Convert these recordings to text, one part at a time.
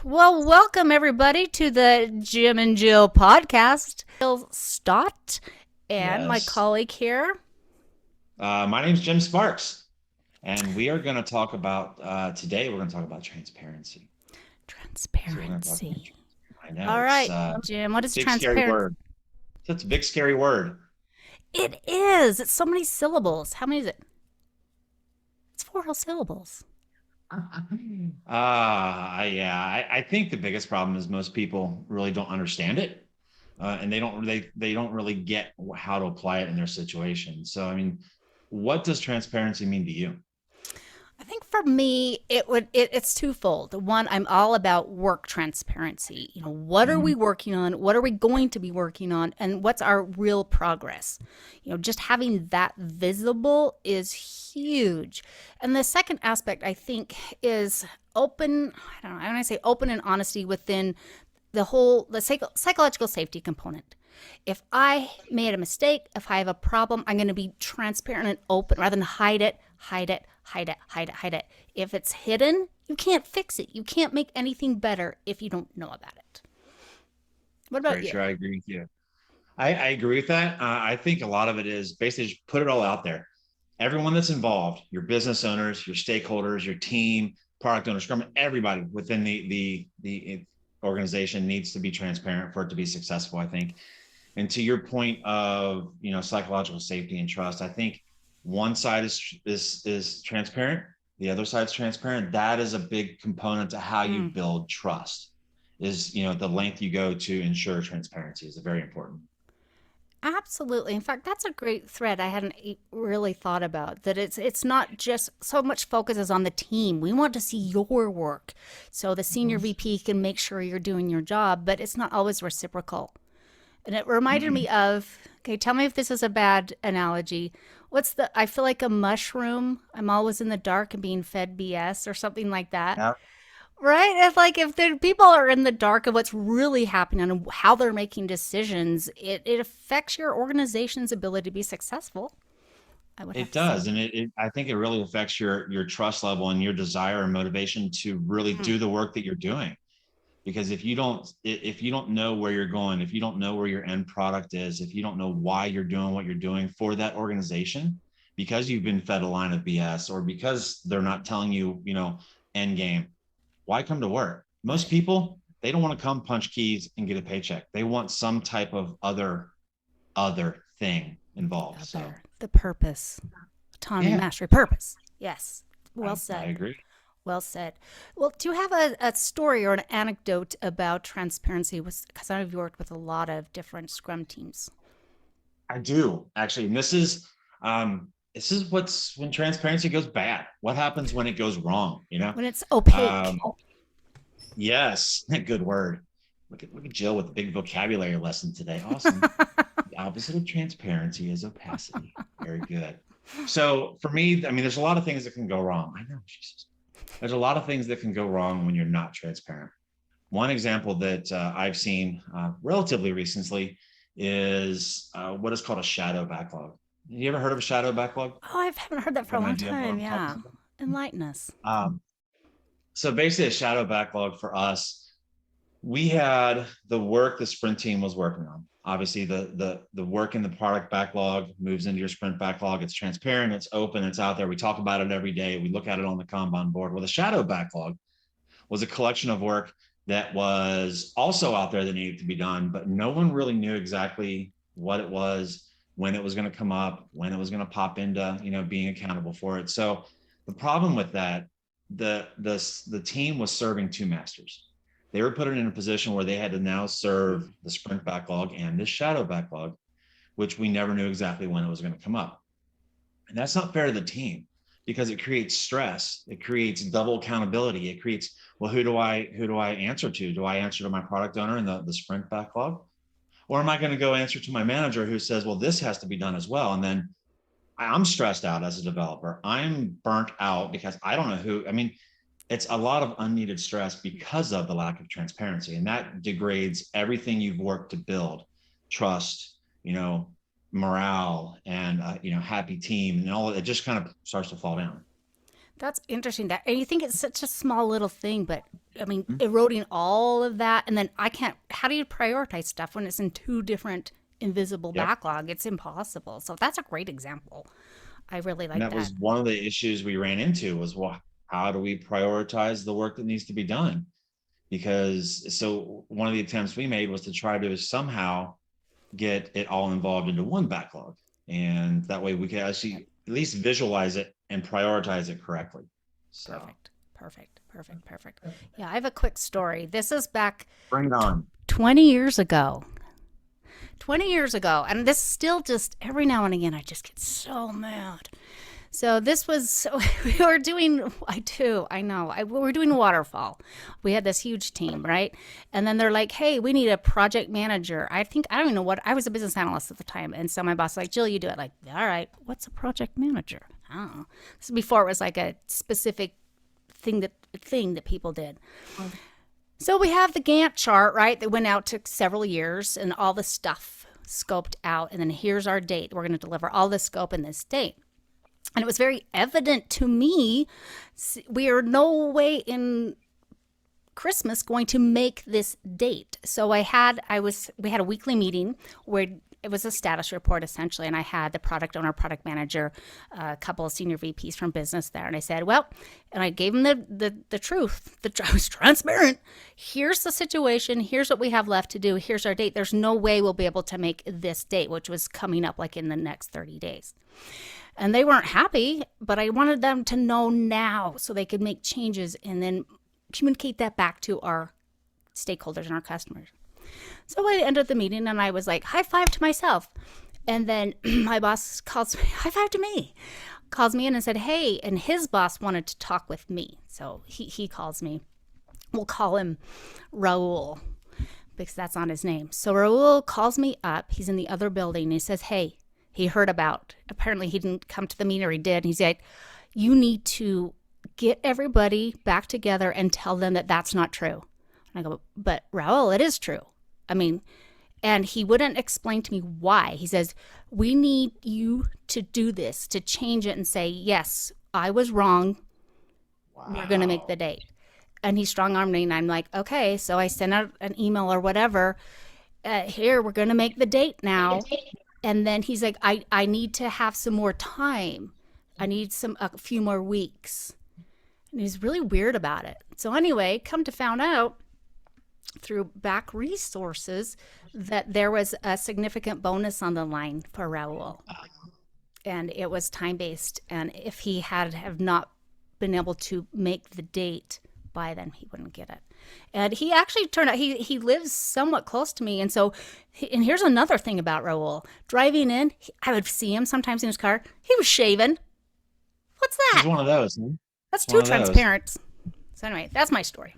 Well, welcome everybody to the Jim and Jill podcast. Jill Stott and my Yes. colleague here. My name's Jim Sparks, and we are going to talk about today. We're going to talk about transparency. So we're going to talk about. Transparency. I know All it's right, Jim, what is big scary transparent? word. It's a big scary word. It is. It's so many syllables. How many is it? It's four whole syllables. Yeah. I think the biggest problem is most people really don't understand it, and they don't really get how to apply it in their situation. So I mean, what does transparency mean to you? I think for me, it's twofold. One, I'm all about work transparency. What are we Mhm. working on? What are we going to be working on? And what's our real progress? Just having that visible is huge. And the second aspect, I think, is open. I don't know. I want to say open and honesty within the psychological safety component. If I made a mistake, if I have a problem, I'm going to be transparent and open rather than hide it, hide it, hide it, hide it, hide it. If it's hidden, you can't fix it. You can't make anything better if you don't know about it. What about Very you? true. I agree with you. I agree with that. I think a lot of it is basically just put it all out there. Everyone that's involved, your business owners, your stakeholders, your team, product owner, scrum, everybody within the organization needs to be transparent for it to be successful, I think. And to your point of psychological safety and trust, I think one side is transparent, the other side's transparent. That is a big component to how you Mm. build trust. Is the length you go to ensure transparency is very important. Absolutely. In fact, that's a great thread I hadn't really thought about. That it's not just so much focuses on the team. We want to see your work, so the senior VP can make sure you're doing your job. But it's not always reciprocal. And it reminded Mm-mm. me of, okay, tell me if this is a bad analogy. I feel like a mushroom. I'm always in the dark and being fed BS or something like that. Yeah, Right? If the people are in the dark of what's really happening and how they're making decisions, it affects your organization's ability to be successful, I would have it to say. does, and I think it really affects your trust level and your desire and motivation to really Mm. do the work that you're doing. Because if you don't know where you're going, if you don't know where your end product is, if you don't know why you're doing what you're doing for that organization, because you've been fed a line of BS or because they're not telling you, end game, why come to work? Most Right. people, they don't want to come punch keys and get a paycheck. They want some type of other thing involved. So The purpose, autonomy, yeah, mastery, purpose. Yes. Well I said. agree. Well said. Well, do you have a story or an anecdote about transparency? Because I've worked with a lot of different Scrum teams. I do actually. And this is what's when transparency goes bad. What happens when it goes wrong? When it's opaque. Um, yes, good word. Look at Jill with the big vocabulary lesson today. Awesome. The opposite of transparency is opacity. Very good. So for me, I mean, there's a lot of things that can go wrong. I know, Jesus. There's a lot of things that can go wrong when you're not transparent. One example that I've seen relatively recently is what is called a shadow backlog. You ever heard of a shadow backlog? Oh, I haven't heard that You for a have an long idea of what time. I'm Yeah. talking about? Enlighten us. So basically, a shadow backlog for us, we had the work the sprint team was working on. Obviously, the work in the product backlog moves into your sprint backlog. It's transparent, it's open, it's out there. We talk about it every day. We look at it on the Kanban board. Well, the shadow backlog was a collection of work that was also out there that needed to be done, but no one really knew exactly what it was, when it was going to come up, when it was going to pop into, being accountable for it. So the problem with that, the team was serving two masters. They were put in a position where they had to now serve Mm. the sprint backlog and this shadow backlog, which we never knew exactly when it was going to come up. And that's not fair to the team because it creates stress. It creates double accountability. It creates, well, who do I answer to? Do I answer to my product owner in the sprint backlog? Or am I going to go answer to my manager who says, well, this has to be done as well? And then I'm stressed out as a developer. I'm burnt out because I don't know I mean, it's a lot of unneeded stress because of the lack of transparency. And that degrades everything you've worked to build: trust, morale, and happy team, and all of it just kind of starts to fall down. That's interesting. That, and you think it's such a small little thing, but I mean, eroding all of that, and then I can't. How do you prioritize stuff when it's in two different invisible Yep. backlog? It's impossible. So that's a great example. I really And like that that. was one of the issues we ran into was, well, how do we prioritize the work that needs to be done? Because so one of the attempts we made was to try to somehow get it all involved into one backlog. And that way we could actually at least visualize it and prioritize it correctly. So Perfect. Perfect. Perfect. Perfect. Yeah, I have a quick story. This is back bring it on. 20 years ago. 20 years ago. And this still just every now and again, I just get so mad. So this was, so we were doing, I do, I know, we were doing waterfall. We had this huge team, right? And then they're like, hey, we need a project manager. I think, I don't even know what, I was a business analyst at the time. And so my boss was like, Jill, you do it. Like, all right, what's a project manager? I don't know. This is before it was like a specific thing that people did. So we have the Gantt chart, right? That went out to several years and all the stuff scoped out. And then here's our date. We're going to deliver all the scope in this date. And it was very evident to me, we are no way in Christmas going to make this date. So we had a weekly meeting where it was a status report essentially, and I had the product owner, product manager, a couple of senior VPs from business there, and I said, well, and I gave them the truth. I was transparent. Here's the situation. Here's what we have left to do. Here's our date. There's no way we'll be able to make this date, which was coming up like in the next 30 days. And they weren't happy, but I wanted them to know now so they could make changes and then communicate that back to our stakeholders and our customers. So I ended the meeting and I was like, high five to myself. And then my boss calls me, high five to me, calls me in and said, hey, and his boss wanted to talk with me. So he calls me. We'll call him Raul because that's not his name. So Raul calls me up. He's in the other building. And he says, hey, he heard about, apparently he didn't come to the meeting or he did. He said, you need to get everybody back together and tell them that that's not true. And I go, but Raul, it is true. I mean, and he wouldn't explain to me why. He says, we need you to do this, to change it and say, yes, I was wrong. Wow. We're going to make the date. And he strong armed me and I'm like, okay. So I sent out an email or whatever. Here, we're going to make the date now. And then he's like, I need to have some more time. I need a few more weeks. And he's really weird about it. So anyway, come to find out through back resources that there was a significant bonus on the line for Raul. And it was time-based. And if he have not been able to make the date by then, he wouldn't get it. And he actually turned out, he lives somewhat close to me. And so, and here's another thing about Raul. Driving in, I would see him sometimes in his car. He was shaving. What's He's that? one of those. Huh? That's One too of those. transparent. So anyway, that's my story.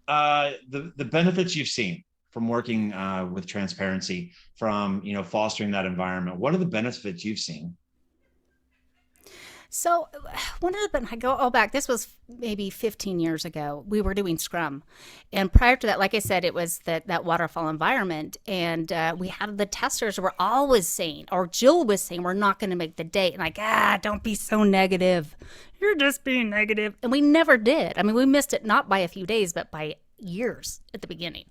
The benefits you've seen from working with transparency, from fostering that environment. What are the benefits you've seen? So one of the, I go, oh, back, this was maybe 15 years ago. We were doing Scrum. And prior to that, like I said, it was that waterfall environment. And we had the testers were always saying, or Jill was saying, we're not going to make the date. And like, don't be so negative. You're just being negative. And we never did. I mean, we missed it not by a few days, but by years at the beginning.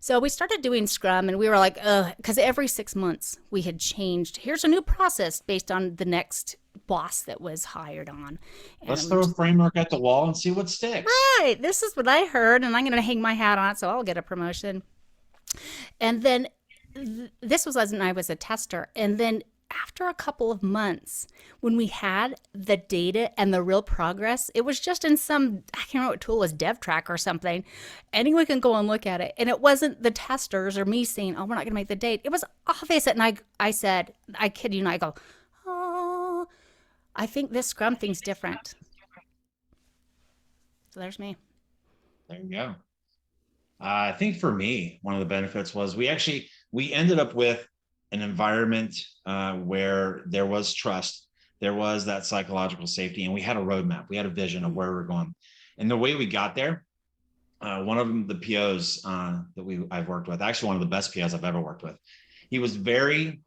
So we started doing Scrum and we were like, because every 6 months we had changed. Here's a new process based on the next boss that was hired on. And Let's throw a framework at the wall and see what sticks. right, this is what I heard, and I'm going to hang my hat on it, so I'll get a promotion. And then this was as I was a tester. And then after a couple of months, when we had the data and the real progress, it was just in some, I can't remember what tool it was, DevTrack or something. Anyone can go and look at it. And it wasn't the testers or me saying, oh, we're not going to make the date. It was obvious. And I said, I kid you not, I go, oh, I think this Scrum thing's different. So there's me. There you go. I think for me, one of the benefits was we ended up with an environment where there was trust, there was that psychological safety, and we had a roadmap, we had a vision of where we were going. And the way we got there, one of them, the POs that I've worked with, actually one of the best POs I've ever worked with, he was very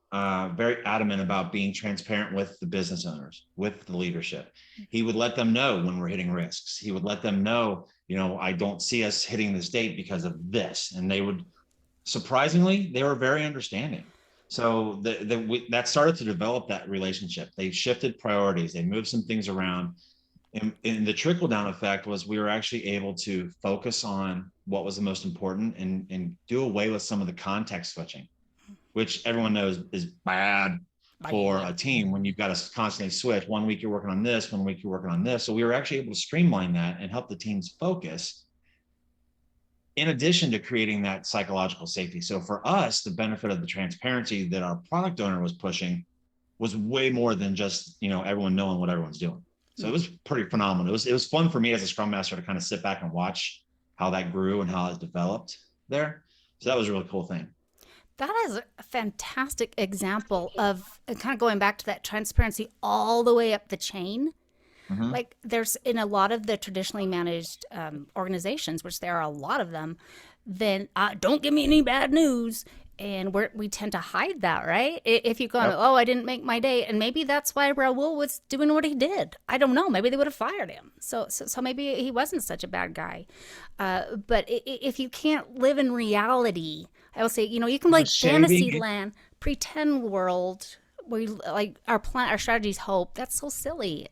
very adamant about being transparent with the business owners, with the leadership. He would let them know when we're hitting risks. He would let them know, I don't see us hitting this date because of this. And they would, surprisingly, they were very understanding. So that started to develop that relationship. They shifted priorities. They moved some things around. And the trickle down effect was we were actually able to focus on what was the most important, and do away with some of the context switching, which everyone knows is bad for a team when you've got to constantly switch. One week you're working on this, one week you're working on this. So we were actually able to streamline that and help the teams focus, in addition to creating that psychological safety. So for us, the benefit of the transparency that our product owner was pushing was way more than just, everyone knowing what everyone's doing. So it was pretty phenomenal. It was fun for me as a Scrum Master to kind of sit back and watch how that grew and how it developed there. So that was a really cool thing. That is a fantastic example of kind of going back to that transparency all the way up the chain. Mhm. Like there's in a lot of the traditionally managed organizations, which there are a lot of them, then don't give me any bad news. And we tend to hide that, right? If you go, Yep. oh, I didn't make my day. And maybe that's why Raul was doing what he did. I don't know. Maybe they would have fired him. So maybe he wasn't such a bad guy. But if you can't live in reality, I will say, you can like fantasy Shaving, land, pretend world where like our strategies hope. That's so silly.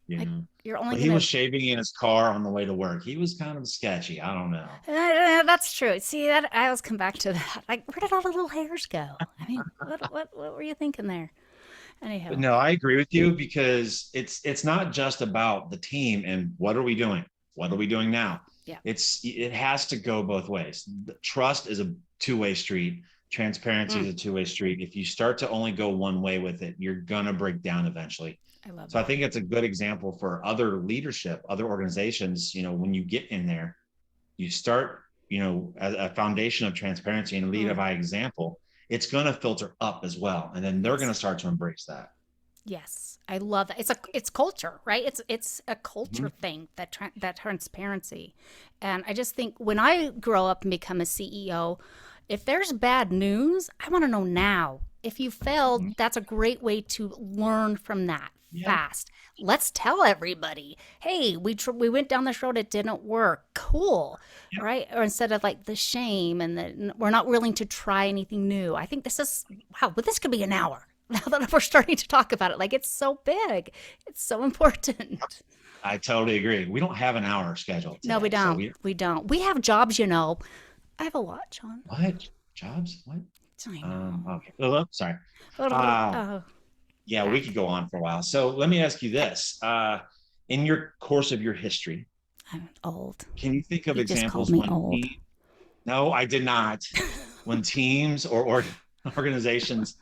yeah. Like you're only But he was gonna. shaving in his car on the way to work. He was kind of sketchy. I don't know. That's true. See that I always come back to that. Like, where did all the little hairs go? I mean, what were you thinking there? But Anyhow, no, I agree with you, because it's not just about the team and what are we doing? What are we doing now? yeah, It has to go both ways. Trust is a two-way street. Transparency is mm, a two-way street. If you start to only go one way with it, you're gonna break down eventually. I love So I that. think it's a good example for other leadership, other organizations. When you get in there, you start, as a foundation of transparency and lead Mm, by example. It's going to filter up as well, and then they're going yes. to start to embrace that. Yes, I love that. It's culture, right? It's a culture Mhm. thing, that transparency. And I just think when I grow up and become a CEO, if there's bad news, I want to know now. If you failed, Mhm. that's a great way to learn from that Yeah. fast. Let's tell everybody, hey, we went down this road, it didn't work. Cool, Yeah. right? Or instead of like the shame and we're not willing to try anything new. I think this is wow. But this could be an hour now that we're starting to talk about it. Like it's so big, it's so important. I totally agree. We don't have an hour scheduled No, we today, so don't. We don't. We have jobs, I have a watch on. what jobs? What? I know. Okay. Oh, sorry. Uh, Oh, yeah, we back. could go on for a while. So let me ask you this: in your course of your history, I'm old. can you think of You just called examples me when old. no, I did not. When teams or organizations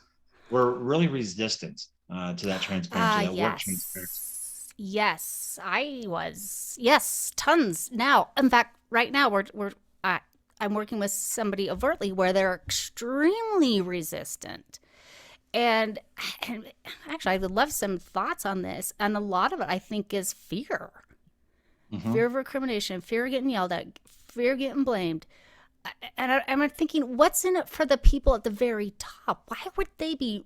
were really resistant to that transparency, that work transparency. Yes. Yes, I was. Yes, tons. Now, in fact, right now I'm working with somebody overtly where they're extremely resistant. And, and actually, I would love some thoughts on this. And a lot of it, I think, is Mhm. fear of recrimination, fear of getting yelled at, fear of getting blamed. And I'm thinking, what's in it for the people at the very top? Why would they be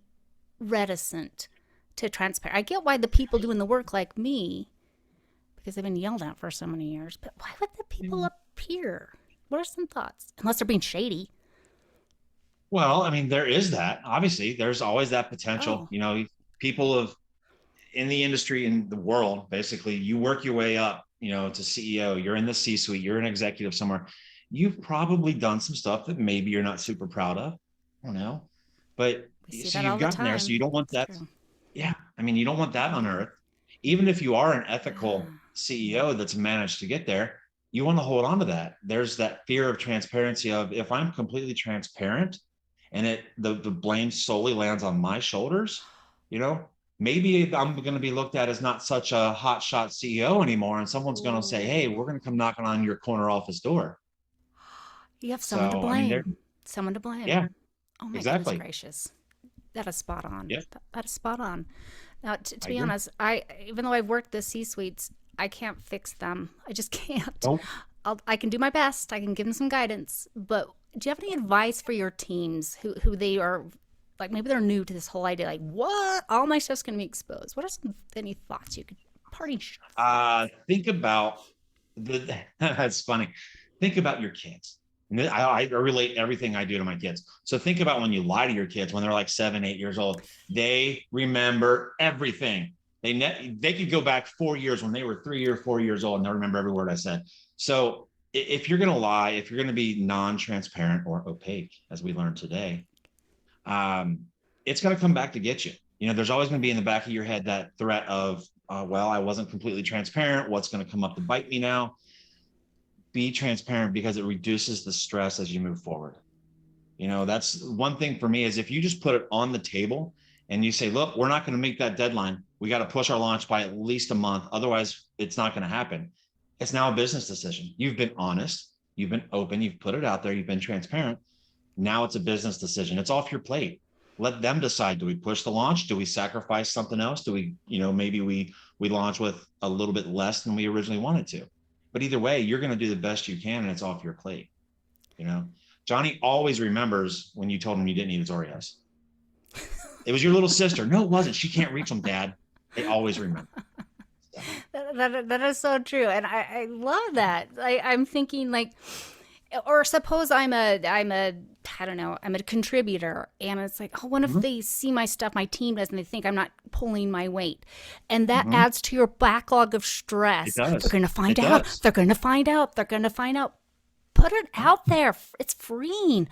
reticent to transparent? I get why the people doing the work like me, because they've been yelled at for so many years, but why would the people up here? What are some thoughts? Unless they're being shady. Well, I mean, there is that. Obviously, there's always that potential. Oh, People of in the industry, in the world, basically, you work your way up, to CEO. You're in the C-suite. You're an executive somewhere. You've probably done some stuff that maybe you're not super proud of. I don't know, but we see so that you've all the gotten there. So you time. don't want It's that. true. Yeah, I mean, you don't want that on earth. Even if you are an ethical Ah, CEO that's managed to get there, you want to hold on to that. There's that fear of transparency of, if I'm completely transparent and the blame solely lands on my shoulders, you know, maybe I'm going to be looked at as not such a hot shot CEO anymore, and someone's going to say, "Hey, ooh. we're going to come knocking on your corner office door." You have someone to So, I mean, there, blame. Someone to blame. yeah, Oh my goodness exactly. gracious. That is spot on. Yeah, That is spot on. Now, to I be agree. honest, I even though I've worked the C-suites, I can't fix them. I just can't. Nope. I can do my best. I can give them some guidance, but Do you have any advice for your teams who they are like maybe they're new to this whole idea? Like, what? All my stuff's going to be exposed. What are some any thoughts you could parting thoughts? Think about that's funny. Think about your kids. And I relate everything I do to my kids. So think about when you lie to your kids when they're like 7, 8 years old. They remember everything. They could go back 4 years when they were 3 or 4 years old and they'll remember every word I said. So if you're going to lie, if you're going to be non-transparent or opaque, as we learned today, it's going to come back to get you. You know, there's always going to be in the back of your head that threat of, well, I wasn't completely transparent. What's going to come up to bite me now? Be transparent because it reduces the stress as you move forward. You know, that's one thing for me is if you just put it on the table and you say, look, we're not going to make that deadline. We got to push our launch by at least a month. Otherwise, it's not going to happen. It's now a business decision. You've been honest. You've been open. You've put it out there. You've been transparent. Now it's a business decision. It's off your plate. Let them decide. Do we push the launch? Do we sacrifice something else? Do we, you know, maybe we launch with a little bit less than we originally wanted to. But either way, you're going to do the best you can and it's off your plate. You know, Johnny always remembers when you told him you didn't eat his Oreos. It was your little sister. No, it wasn't. She can't reach them, Dad. They always remember. That is so true, and I love that. I'm thinking like, or suppose I don't know, I'm a contributor, and it's like, oh, what if they see my stuff, my team does, and they think I'm not pulling my weight, and that adds to your backlog of stress. It does. They're going to find It out. does. They're going to find out. They're going to find out. Put it out there. It's freeing.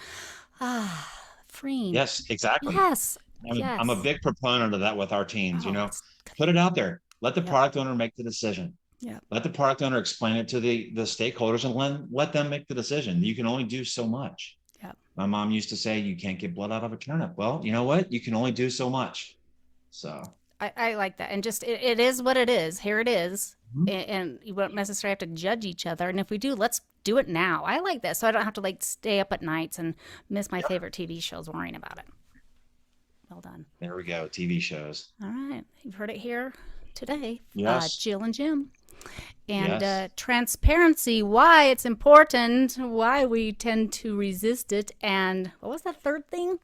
Freeing. Yes, exactly. Yes. I'm a Yes. big proponent of that with our teams, you Oh, know, that's good. put it out there. Let the Yeah. product owner make the decision. Yeah. Let the product owner explain it to the stakeholders and let them make the decision. You can only do so much. Yeah. My mom used to say, you can't get blood out of a turnip. Well, you know what? You can only do so much. So I like that. And just, it is what it is. Here it is. Mhm. And you won't necessarily have to judge each other. And if we do, let's do it now. I like that. So I don't have to like stay up at nights and miss my favorite TV shows worrying about it. Well done. there we go. TV shows. All right. You've heard it here today. Yes. Jill and Jim. And Yes. transparency, why it's important, why we tend to resist it. And what was that third thing?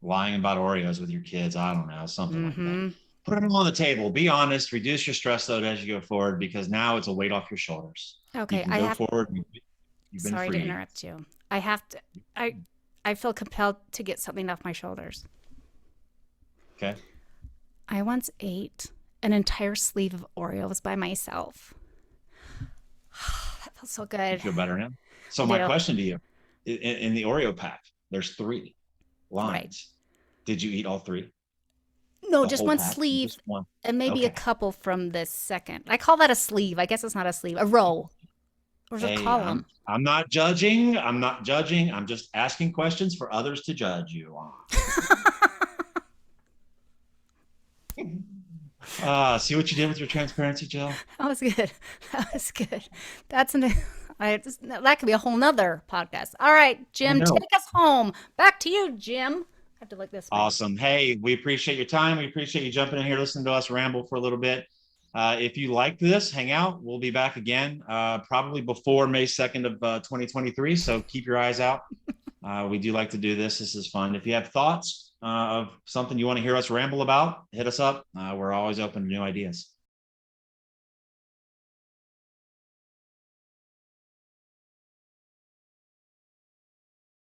Lying about Oreos with your kids. I don't know, something like that. Mm-hmm. Put them on the table. Be honest. Reduce your stress load as you go forward because now it's a weight off your shoulders. You Okay. can I go have forward. You've been Sorry to freed. interrupt you. I have to. I feel compelled to get something off my shoulders. Okay. I once ate an entire sleeve of Oreos by myself. That felt so You good. feel better now? So I my do. question to you, in the Oreo pack, there's 3 Right. lines. Did you eat all 3? No, The just whole one pack? sleeve Just one? and maybe a Okay. couple from the second. I call that a sleeve. I guess it's not a sleeve. A row. Or is it a Hey, column? I'm not judging. I'm not judging. I'm just asking questions for others to judge you on. See what you did with your transparency, Jill? That was good. That was good. That's an. That could be a whole nother podcast. All right, I Jim, know. take us home. Back to you, Jim. I have to look this way. Awesome. Hey, we appreciate your time. We appreciate you jumping in here, listening to us ramble for a little bit. If you like this, hang out. We'll be back again, probably before May 2nd of 2023. So keep your eyes out. We do like to do this. This is fun. If you have thoughts of something you want to hear us ramble about, hit us up. We're always open to new ideas.